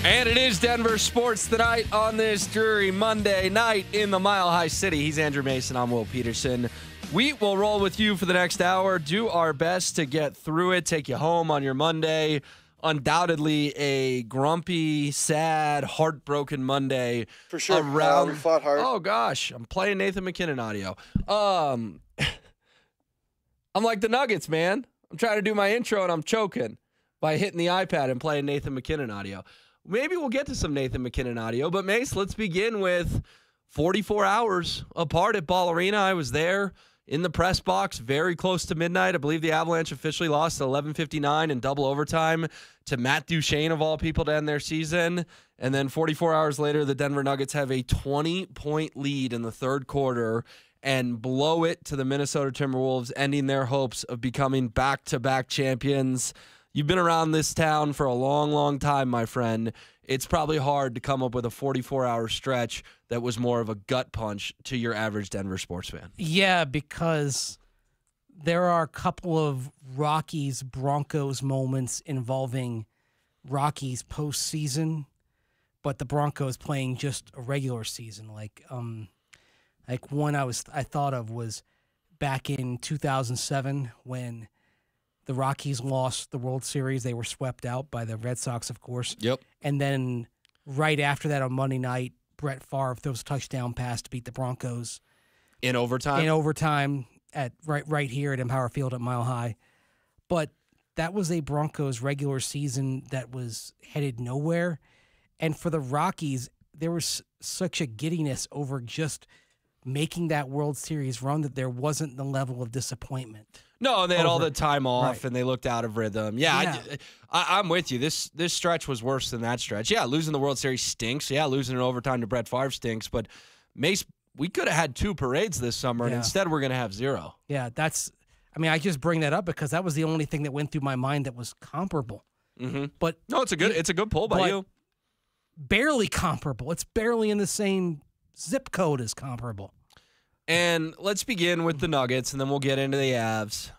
And it is Denver Sports Tonight on this dreary Monday night in the Mile High City. He's Andrew Mason. I'm Will Petersen. We will roll with you for the next hour, do our best to get through it, take you home on your Monday. Undoubtedly a grumpy, sad, heartbroken Monday. For sure. We fought hard. Oh, gosh. I'm playing Nathan McKinnon audio. I'm like the Nuggets, man. I'm trying to do my intro, and I'm choking by hitting the iPad and playing Nathan McKinnon audio. Maybe we'll get to some Nathan McKinnon audio, but Mace, let's begin with 44 hours apart at Ball Arena. I was there in the press box very close to midnight. I believe the Avalanche officially lost at 11:59 in double overtime to Matt Duchene, of all people, to end their season. And then 44 hours later, the Denver Nuggets have a 20-point lead in the third quarter and blow it to the Minnesota Timberwolves, ending their hopes of becoming back-to-back champions. You've been around this town for a long, long time, my friend. It's probably hard to come up with a 44-hour stretch that was more of a gut punch to your average Denver sports fan. Yeah, because there are a couple of Rockies-Broncos moments involving Rockies postseason, but the Broncos playing just a regular season. Like one I thought of was back in 2007 when the Rockies lost the World Series. They were swept out by the Red Sox, of course. Yep. And then right after that on Monday night, Brett Favre throws a touchdown pass to beat the Broncos. In overtime? At right here at Empower Field at Mile High. But that was a Broncos regular season that was headed nowhere. And for the Rockies, there was such a giddiness over just making that World Series run that there wasn't the level of disappointment. No, they had all the time off, and they looked out of rhythm. Yeah. I'm with you. This stretch was worse than that stretch. Yeah, losing the World Series stinks. Yeah, losing in overtime to Brett Favre stinks. But, Mace, we could have had 2 parades this summer, and instead we're going to have 0. Yeah, I just bring that up because that was the only thing that went through my mind that was comparable. Mm-hmm. But no, it's a good pull by you. Barely comparable. It's barely in the same zip code as comparable. And let's begin with the Nuggets, and then we'll get into the Avs.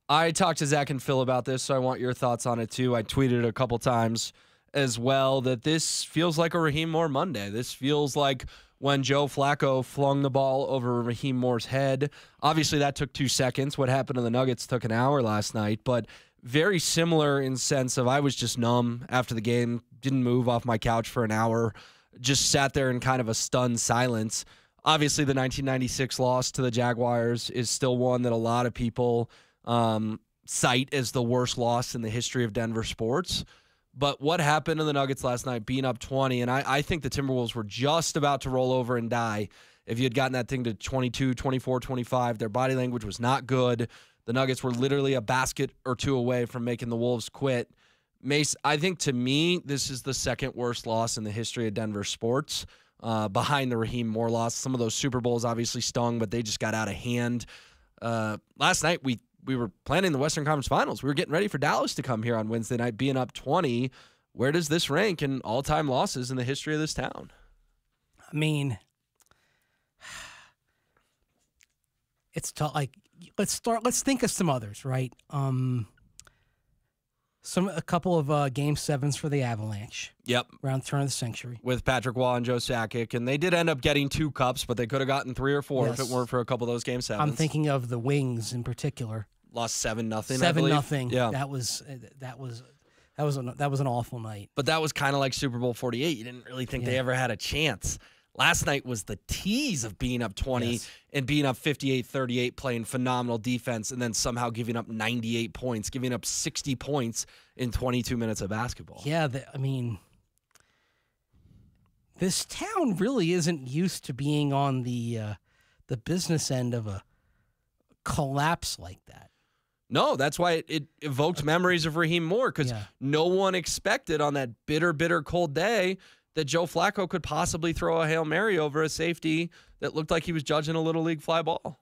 I talked to Zach and Phil about this, so I want your thoughts on it too. I tweeted a couple times as well that this feels like a Raheem Moore Monday. This feels like when Joe Flacco flung the ball over Raheem Moore's head. Obviously, that took 2 seconds. What happened to the Nuggets took an hour last night, but very similar in sense of I was just numb after the game, didn't move off my couch for an hour, just sat there in kind of a stunned silence. Obviously, the 1996 loss to the Jaguars is still one that a lot of people cite as the worst loss in the history of Denver sports. But what happened to the Nuggets last night, being up 20, and I think the Timberwolves were just about to roll over and die if you had gotten that thing to 22, 24, 25. Their body language was not good. The Nuggets were literally a basket or 2 away from making the Wolves quit. Mace, I think to me, this is the second worst loss in the history of Denver sports. Behind the Raheem Moore loss. Some of those Super Bowls obviously stung, but they just got out of hand. Last night, we were planning the Western Conference Finals. We were getting ready for Dallas to come here on Wednesday night, being up 20. Where does this rank in all-time losses in the history of this town? I mean, it's tough. Like, let's think of some others, right? A couple of Game 7s for the Avalanche. Yep. Around the turn of the century. With Patrick Waugh and Joe Sakic. And they did end up getting 2 cups, but they could have gotten 3 or 4 if it weren't for a couple of those Game 7s. I'm thinking of the Wings in particular. Lost 7-0, 7-0. Yeah. That was an awful night. But that was kind of like Super Bowl 48. You didn't really think they ever had a chance. Last night was the tease of being up 20 and being up 58-38, playing phenomenal defense, and then somehow giving up 98 points, giving up 60 points in 22 minutes of basketball. Yeah, this town really isn't used to being on the business end of a collapse like that. No, that's why it evoked memories of Raheem Moore, because no one expected on that bitter, bitter cold day that Joe Flacco could possibly throw a Hail Mary over a safety that looked like he was judging a Little League fly ball.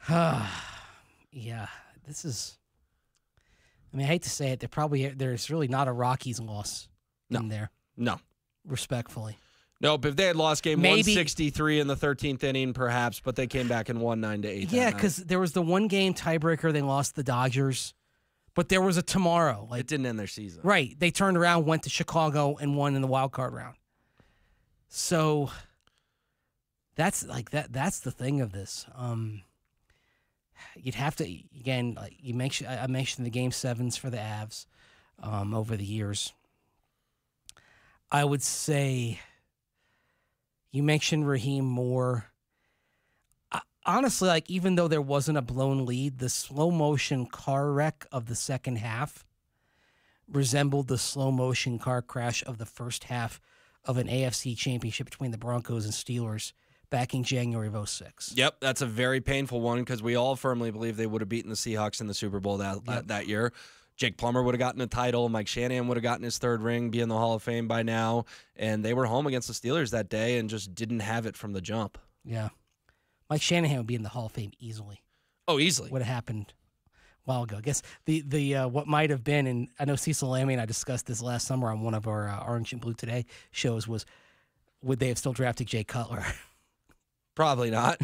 Yeah, this is... I mean, I hate to say it, there's really not a Rockies loss in there. No. Respectfully. Nope, if they had lost game 163 in the 13th inning, perhaps, but they came back and won 9-8. Yeah, because there was the one-game tiebreaker. They lost the Dodgers. But there was a tomorrow. It didn't end their season. Right. They turned around, went to Chicago, and won in the wild card round. So that's the thing of this. You'd have to, again, I mentioned the Game 7s for the Avs over the years. I would say you mentioned Raheem Moore. Honestly, even though there wasn't a blown lead, the slow motion car wreck of the second half resembled the slow motion car crash of the first half of an AFC championship between the Broncos and Steelers back in January of 2006. Yep, that's a very painful one because we all firmly believe they would have beaten the Seahawks in the Super Bowl that year. Jake Plummer would have gotten a title. Mike Shanahan would have gotten his third ring, be in the Hall of Fame by now. And they were home against the Steelers that day and just didn't have it from the jump. Yeah. Mike Shanahan would be in the Hall of Fame easily. Oh, easily. Would have happened a while ago. I guess the what might have been, and I know Cecil Lammy and I discussed this last summer on one of our Orange and Blue Today shows, was would they have still drafted Jay Cutler? Probably not.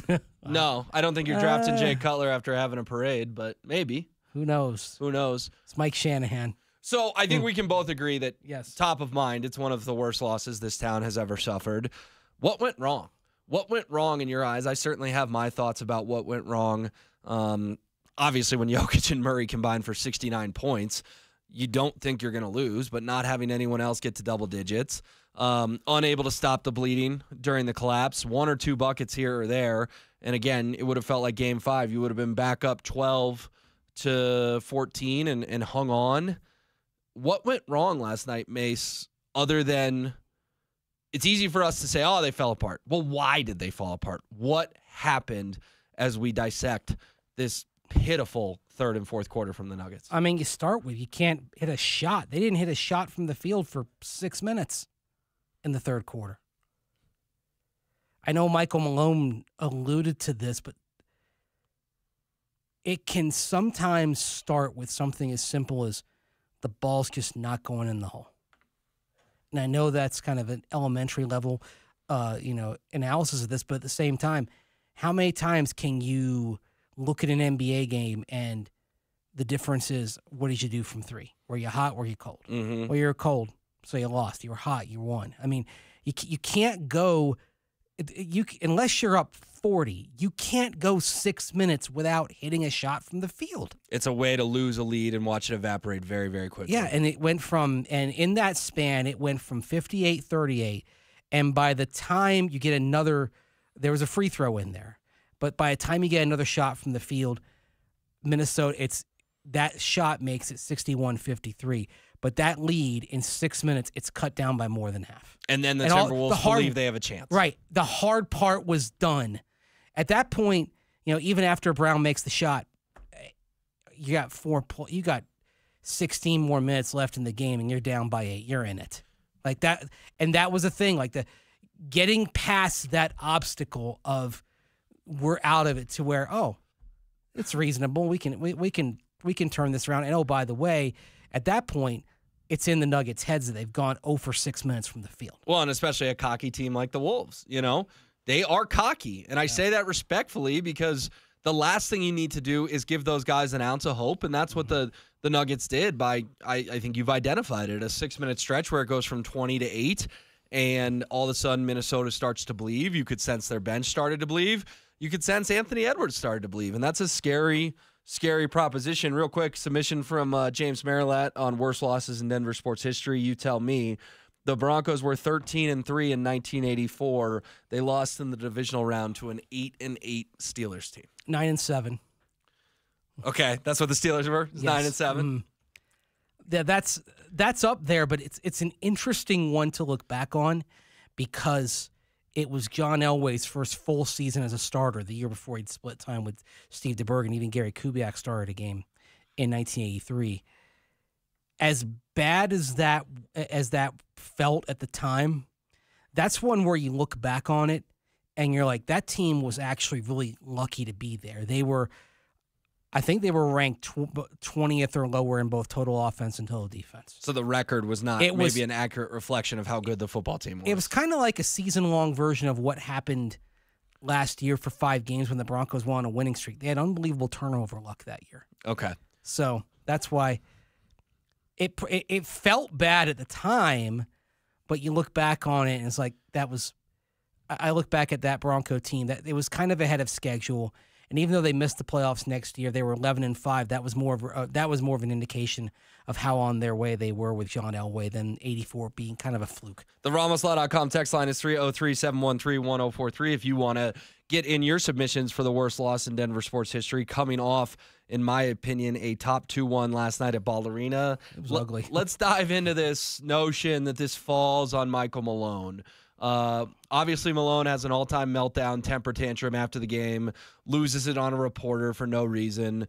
No, I don't think you're drafting Jay Cutler after having a parade, but maybe. Who knows? Who knows? It's Mike Shanahan. So I think we can both agree that, yes, top of mind, it's one of the worst losses this town has ever suffered. What went wrong? What went wrong in your eyes? I certainly have my thoughts about what went wrong. Obviously, when Jokic and Murray combined for 69 points, you don't think you're going to lose, but not having anyone else get to double digits, unable to stop the bleeding during the collapse, 1 or 2 buckets here or there. And again, it would have felt like Game 5. You would have been back up 12-14 and hung on. What went wrong last night, Mace, other than it's easy for us to say, oh, they fell apart. Well, why did they fall apart? What happened as we dissect this pitiful third and fourth quarter from the Nuggets? I mean, you start with you can't hit a shot. They didn't hit a shot from the field for 6 minutes in the third quarter. I know Michael Malone alluded to this, but it can sometimes start with something as simple as the ball's just not going in the hole. And I know that's kind of an elementary level, analysis of this, but at the same time, how many times can you look at an NBA game and the difference is, what did you do from 3? Were you hot? Were you cold? Mm-hmm. Well, you were cold, so you lost. You were hot, you won. I mean, you can't go unless you're up 40. You can't go 6 minutes without hitting a shot from the field. It's a way to lose a lead and watch it evaporate very, very quickly. Yeah, and in that span, it went from 58-38, and by the time you get another, there was a free throw in there, but by the time you get another shot from the field, Minnesota, that shot makes it 61-53. But that lead in 6 minutes, it's cut down by more than half. And then the Timberwolves believe they have a chance. Right. The hard part was done. At that point, even after Brown makes the shot, you got 16 more minutes left in the game, and you're down by 8. You're in it. Like that, and that was a thing. Like getting past that obstacle of we're out of it to where, oh, it's reasonable. We can turn this around. And oh, by the way, at that point, it's in the Nuggets' heads that they've gone 0 for 6 minutes from the field. Well, and especially a cocky team like the Wolves, they are cocky. And I say that respectfully because the last thing you need to do is give those guys an ounce of hope. And that's what the Nuggets did by, I think you've identified it, a 6-minute stretch where it goes from 20-8. And all of a sudden, Minnesota starts to believe. You could sense their bench started to believe. You could sense Anthony Edwards started to believe. And that's a scary proposition. Real quick, submission from James Marilat on worst losses in Denver sports history. You tell me. The Broncos were 13-3 in 1984. They lost in the divisional round to an 8-8 Steelers team. 9-7. Okay, that's what the Steelers were. Yes. 9-7. Yeah, that's up there, but it's an interesting one to look back on because it was John Elway's first full season as a starter. The year before, he'd split time with Steve DeBerg, and even Gary Kubiak started a game in 1983. As bad as that felt at the time, that's one where you look back on it and you're like, that team was actually really lucky to be there. I think they were ranked 20th or lower in both total offense and total defense. So the record was not maybe an accurate reflection of how good the football team was. It was kind of like a season-long version of what happened last year for 5 games when the Broncos went on a winning streak. They had unbelievable turnover luck that year. Okay. So That's why it felt bad at the time, but you look back on it and it's like that was. I look back at that Bronco team that it was kind of ahead of schedule, and even though they missed the playoffs next year, they were 11-5. That was more of an indication of how on their way they were with John Elway than 84 being kind of a fluke. The RamosLaw.com text line is 303-713-1043 if you want to get in your submissions for the worst loss in Denver sports history, coming off, in my opinion, a top 2-1 last night at Ball Arena. It was ugly. Let's dive into this notion that this falls on Michael Malone. Obviously, Malone has an all-time meltdown, temper tantrum after the game, loses it on a reporter for no reason,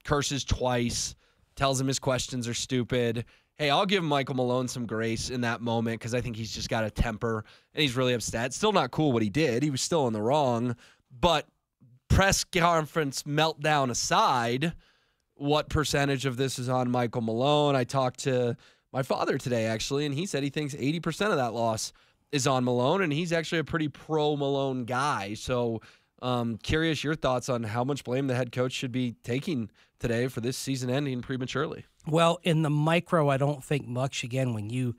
curses twice, tells him his questions are stupid. Hey, I'll give Michael Malone some grace in that moment because I think he's just got a temper and he's really upset. Still not cool what he did. He was still in the wrong. But press conference meltdown aside, what percentage of this is on Michael Malone? I talked to my father today, actually, and he said he thinks 80% of that loss is on Malone, and he's actually a pretty pro-Malone guy. So curious your thoughts on how much blame the head coach should be taking today for this season ending prematurely. Well, in the micro, I don't think much. Again, when you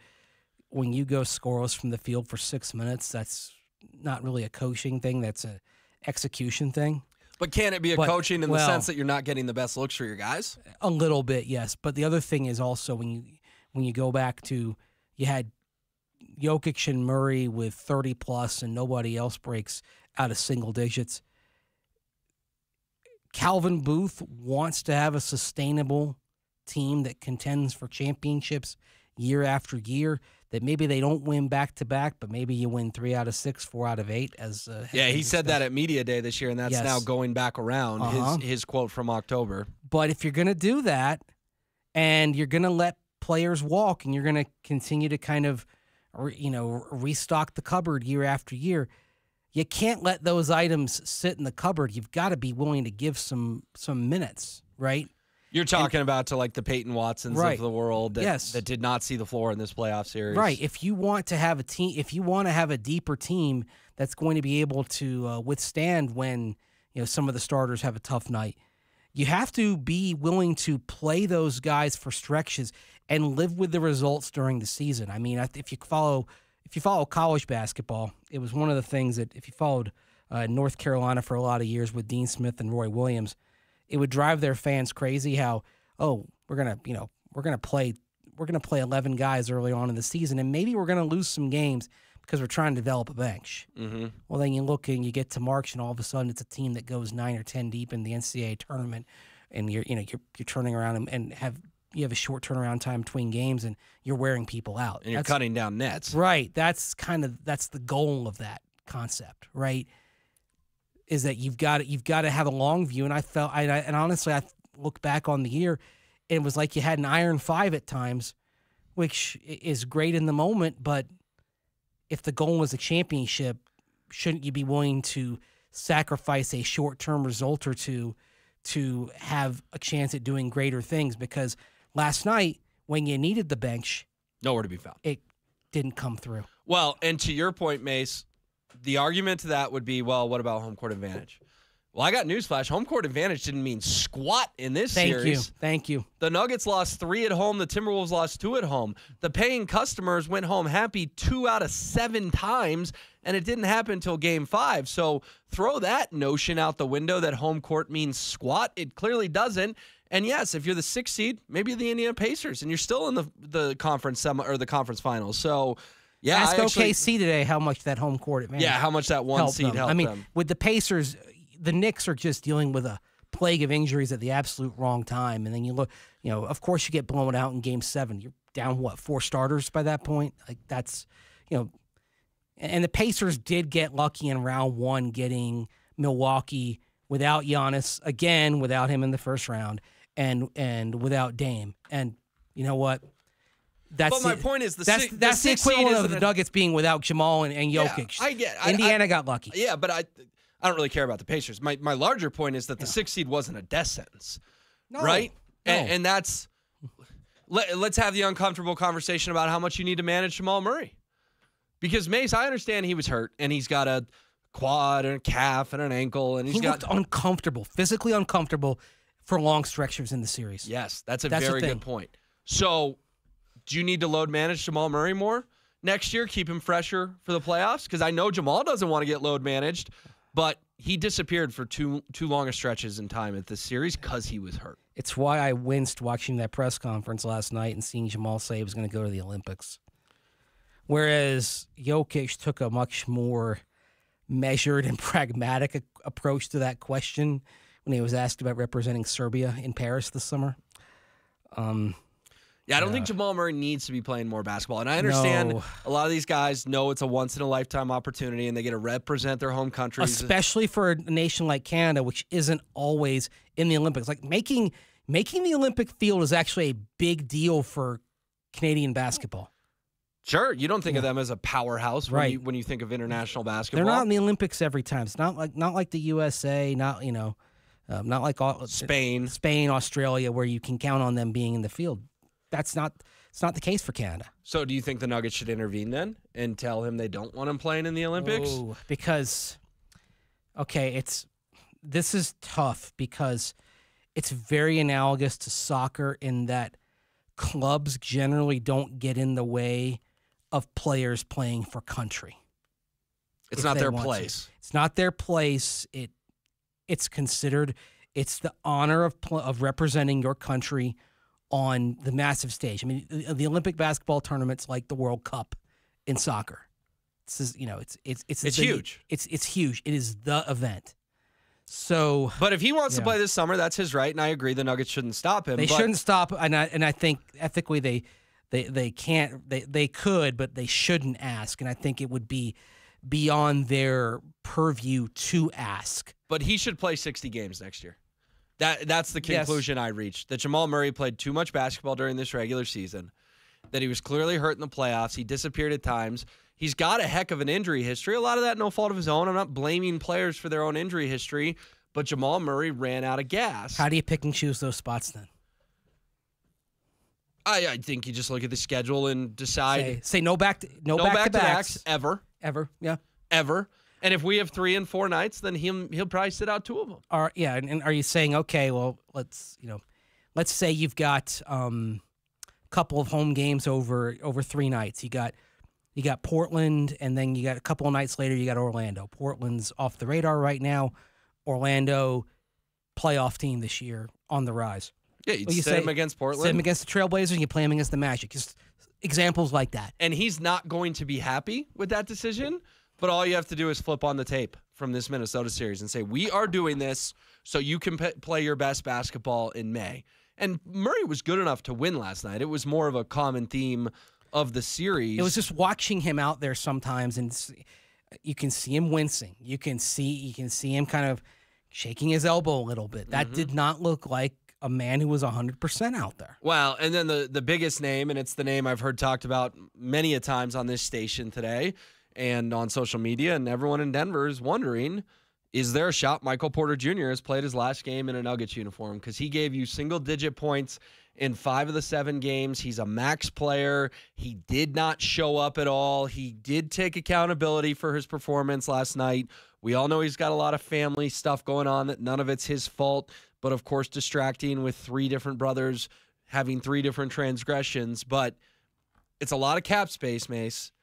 go scoreless from the field for 6 minutes, that's not really a coaching thing. That's a execution thing. But can it be coaching in the sense that you're not getting the best looks for your guys? A little bit, yes. But the other thing is also when you go back to you had Jokic and Murray with 30-plus and nobody else breaks out of single digits. Calvin Booth wants to have a sustainable team that contends for championships year after year, that maybe they don't win back-to-back, but maybe you win 3 out of 6, 4 out of 8. He said that at Media Day this year, and that's now going back around, his quote from October. But if you're going to do that and you're going to let players walk and you're going to continue to kind of restock the cupboard year after year, you can't let those items sit in the cupboard. You've got to be willing to give some minutes, right? You're talking about to like the Peyton Watsons of the world that did not see the floor in this playoff series. Right. If you want to have a team, if you want to have a deeper team that's going to be able to withstand when some of the starters have a tough night, you have to be willing to play those guys for stretches and live with the results during the season. I mean, if you follow college basketball, it was one of the things that if you followed North Carolina for a lot of years with Dean Smith and Roy Williams, it would drive their fans crazy how, we're gonna play 11 guys early on in the season and maybe we're gonna lose some games because we're trying to develop a bench. Mm-hmm. Well, then you look and you get to March and all of a sudden it's a team that goes 9 or 10 deep in the NCAA tournament, and you're turning around and you have a short turnaround time between games and you're wearing people out. And you're cutting down nets. Right. That's the goal of that concept, right? Is that you've got to have a long view. And and honestly, I look back on the year, and it was like you had an iron 5 at times, which is great in the moment. But if the goal was a championship, shouldn't you be willing to sacrifice a short-term result or two to have a chance at doing greater things? Because last night, when you needed the bench, nowhere to be found. It didn't come through. Well, and to your point, Mace, the argument to that would be, well, what about home court advantage? Well, I got newsflash. Home court advantage didn't mean squat in this series. Thank you. The Nuggets lost 3 at home. The Timberwolves lost 2 at home. The paying customers went home happy 2 out of 7 times, and it didn't happen until Game 5. So throw that notion out the window that home court means squat. It clearly doesn't. And yes, if you're the 6th seed, maybe the Indiana Pacers, and you're still in the conference or the conference finals. So yeah, ask OKC today how much that home court advantage. Yeah, how much that one seed helped them. I mean, with the Pacers, the Knicks are just dealing with a plague of injuries at the absolute wrong time. And then you look, of course you get blown out in Game 7. You're down, 4 starters by that point? Like that's, and the Pacers did get lucky in round 1 getting Milwaukee without Giannis, again, without him in the first round, and without Dame. And you know what? But my point is that's the equivalent of the Nuggets being without Jamal and Jokic. Yeah, I get Indiana got lucky. Yeah, but I don't really care about the Pacers. My larger point is that the 6th seed wasn't a death sentence, right? No. And that's let's have the uncomfortable conversation about how much you need to manage Jamal Murray. Because Mace, I understand he was hurt and he's got a quad and a calf and an ankle, and he looked uncomfortable, physically uncomfortable for long stretches in the series. Yes, that's a very good point. So, do you need to load manage Jamal Murray more next year? Keep him fresher for the playoffs? Because I know Jamal doesn't want to get load managed, but he disappeared for too long a stretches in time at this series because he was hurt. It's why I winced watching that press conference last night and seeing Jamal say he was going to go to the Olympics. Whereas Jokic took a much more measured and pragmatic approach to that question when he was asked about representing Serbia in Paris this summer. I don't think Jamal Murray needs to be playing more basketball. And I understand a lot of these guys know it's a once-in-a-lifetime opportunity and they get to represent their home countries. Especially for a nation like Canada, which isn't always in the Olympics. Like making the Olympic field is actually a big deal for Canadian basketball. Sure, you don't think of them as a powerhouse when you think of international basketball. They're not in the Olympics every time. It's not like the USA, not like Spain, Australia, where you can count on them being in the field. It's not the case for Canada. So do you think the Nuggets should intervene then and tell him they don't want him playing in the Olympics? Oh, because, this is tough because it's very analogous to soccer in that clubs generally don't get in the way of players playing for country. It's not their place. It's not their place. It's considered, it's the honor of representing your country on the massive stage. I mean, the Olympic basketball tournaments like the World Cup in soccer. It's huge. It's huge. It is the event. So, but if he wants to play this summer, that's his right, and I agree the Nuggets shouldn't stop him. They shouldn't stop, and I think ethically they can't. They could, but they shouldn't ask, and I think it would be beyond their purview to ask. But he should play 60 games next year. That's the conclusion I reached, that Jamal Murray played too much basketball during this regular season, that he was clearly hurt in the playoffs. He disappeared at times. He's got a heck of an injury history. A lot of that no fault of his own. I'm not blaming players for their own injury history, but Jamal Murray ran out of gas. How do you pick and choose those spots then? I think you just look at the schedule and decide. Say no back-to-backs. Ever. Yeah. Ever. And if we have 3 and 4 nights, then he'll probably sit out 2 of them. And are you saying, okay, well, let's say you've got a couple of home games over 3 nights. You got Portland, and then you got a couple of nights later you got Orlando. Portland's off the radar right now. Orlando, playoff team this year, on the rise. Yeah, you sit him against Portland. Sit him against the Trailblazers, and you play him against the Magic. Just examples like that. And he's not going to be happy with that decision. But all you have to do is flip on the tape from this Minnesota series and say, we are doing this so you can play your best basketball in May. And Murray was good enough to win last night. It was more of a common theme of the series. It was just watching him out there sometimes, and you can see him wincing. You can see him kind of shaking his elbow a little bit. That did not look like a man who was 100% out there. Well, and then the biggest name, and it's the name I've heard talked about many a times on this station today, and on social media, and everyone in Denver is wondering, is there a shot Michael Porter Jr. has played his last game in a Nuggets uniform? Because he gave you single-digit points in 5 of the 7 games. He's a max player. He did not show up at all. He did take accountability for his performance last night. We all know he's got a lot of family stuff going on, that none of it's his fault, but of course distracting with 3 different brothers having 3 different transgressions. But it's a lot of cap space, Mace.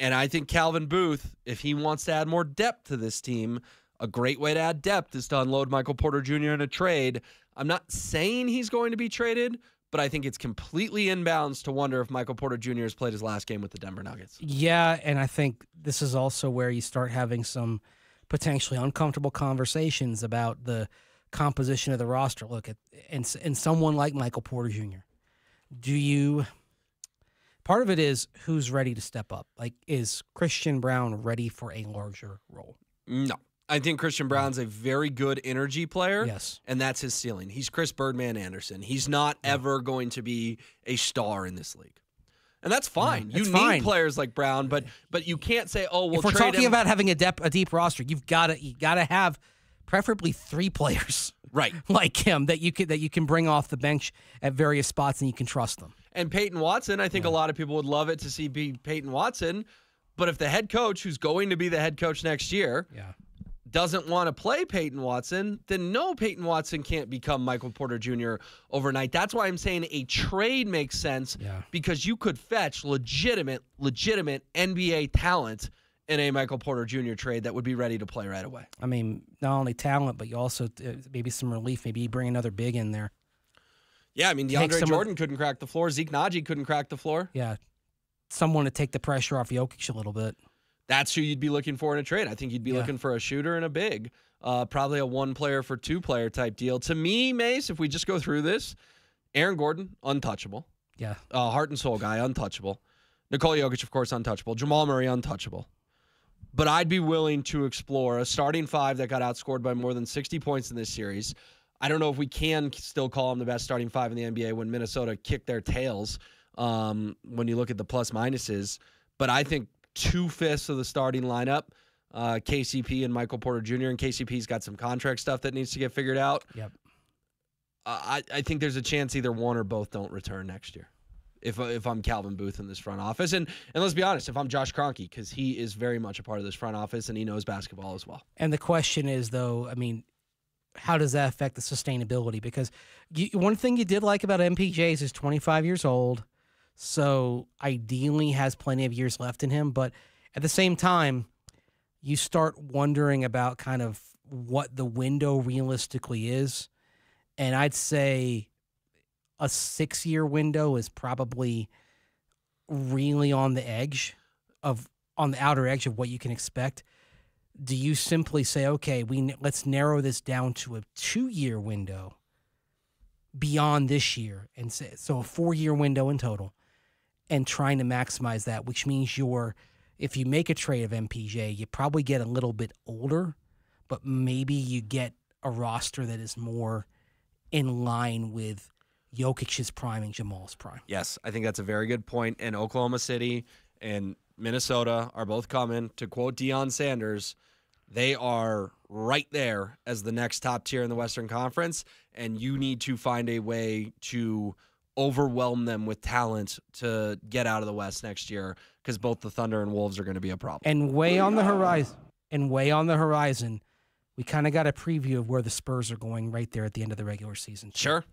And I think Calvin Booth, if he wants to add more depth to this team, a great way to add depth is to unload Michael Porter Jr. in a trade. I'm not saying he's going to be traded, but I think it's completely inbounds to wonder if Michael Porter Jr. has played his last game with the Denver Nuggets. Yeah, and I think this is also where you start having some potentially uncomfortable conversations about the composition of the roster. Look, and someone like Michael Porter Jr., part of it is who's ready to step up. Like, is Christian Braun ready for a larger role? No. I think Christian Braun's a very good energy player. Yes. And that's his ceiling. He's Chris Birdman Anderson. He's not ever going to be a star in this league. And that's fine. You need players like Braun, but you can't say, oh, we'll if we're trade talking him. about having a deep roster, you gotta have preferably 3 players like him that you can bring off the bench at various spots and you can trust them. And Peyton Watson, I think a lot of people would love it to see be Peyton Watson, but if the head coach, who's going to be the head coach next year, doesn't want to play Peyton Watson, then no, Peyton Watson can't become Michael Porter Jr. overnight. That's why I'm saying a trade makes sense, because you could fetch legitimate NBA talent in a Michael Porter Jr. trade that would be ready to play right away. I mean, not only talent, but you also maybe some relief. Maybe you bring another big in there. Yeah, I mean, DeAndre Jordan couldn't crack the floor. Zeke Naji couldn't crack the floor. Yeah, someone to take the pressure off Jokic a little bit. That's who you'd be looking for in a trade. I think you'd be looking for a shooter and a big. Probably a one-player for two-player type deal. To me, Mace, if we just go through this, Aaron Gordon, untouchable. Yeah. Heart and soul guy, untouchable. Nikola Jokic, of course, untouchable. Jamal Murray, untouchable. But I'd be willing to explore a starting five that got outscored by more than 60 points in this series. I don't know if we can still call them the best starting five in the NBA when Minnesota kicked their tails when you look at the plus-minuses. But I think 2/5 of the starting lineup, KCP and Michael Porter Jr., and KCP's got some contract stuff that needs to get figured out. Yep. I think there's a chance either one or both don't return next year. If I'm Calvin Booth in this front office. And let's be honest, if I'm Josh Kroenke, because he is very much a part of this front office and he knows basketball as well. And the question is, though, I mean, how does that affect the sustainability? Because one thing you did like about MPJ is he's 25 years old, so ideally has plenty of years left in him. But at the same time, you start wondering about kind of what the window realistically is. And I'd say a 6-year window is probably really on the outer edge of what you can expect. Do you simply say, okay, let's narrow this down to a 2-year window beyond this year, and say, so a 4-year window in total, and trying to maximize that, which means if you make a trade of MPJ, you probably get a little bit older, but maybe you get a roster that is more in line with Jokic's prime and Jamal's prime. Yes, I think that's a very good point. And Oklahoma City and Minnesota are both coming. To quote Deion Sanders, they are right there as the next top tier in the Western Conference, and you need to find a way to overwhelm them with talent to get out of the West next year, because both the Thunder and Wolves are going to be a problem. And way on the horizon, we kind of got a preview of where the Spurs are going right there at the end of the regular season. Sure.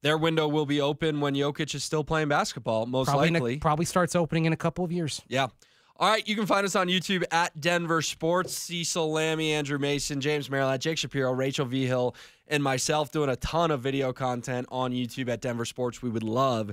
Their window will be open when Jokic is still playing basketball, most likely. Probably starts opening in a couple of years. Yeah. All right, you can find us on YouTube at Denver Sports. Cecil Lammy, Andrew Mason, James Merrillat, Jake Shapiro, Rachel Vigil, and myself doing a ton of video content on YouTube at Denver Sports. We would love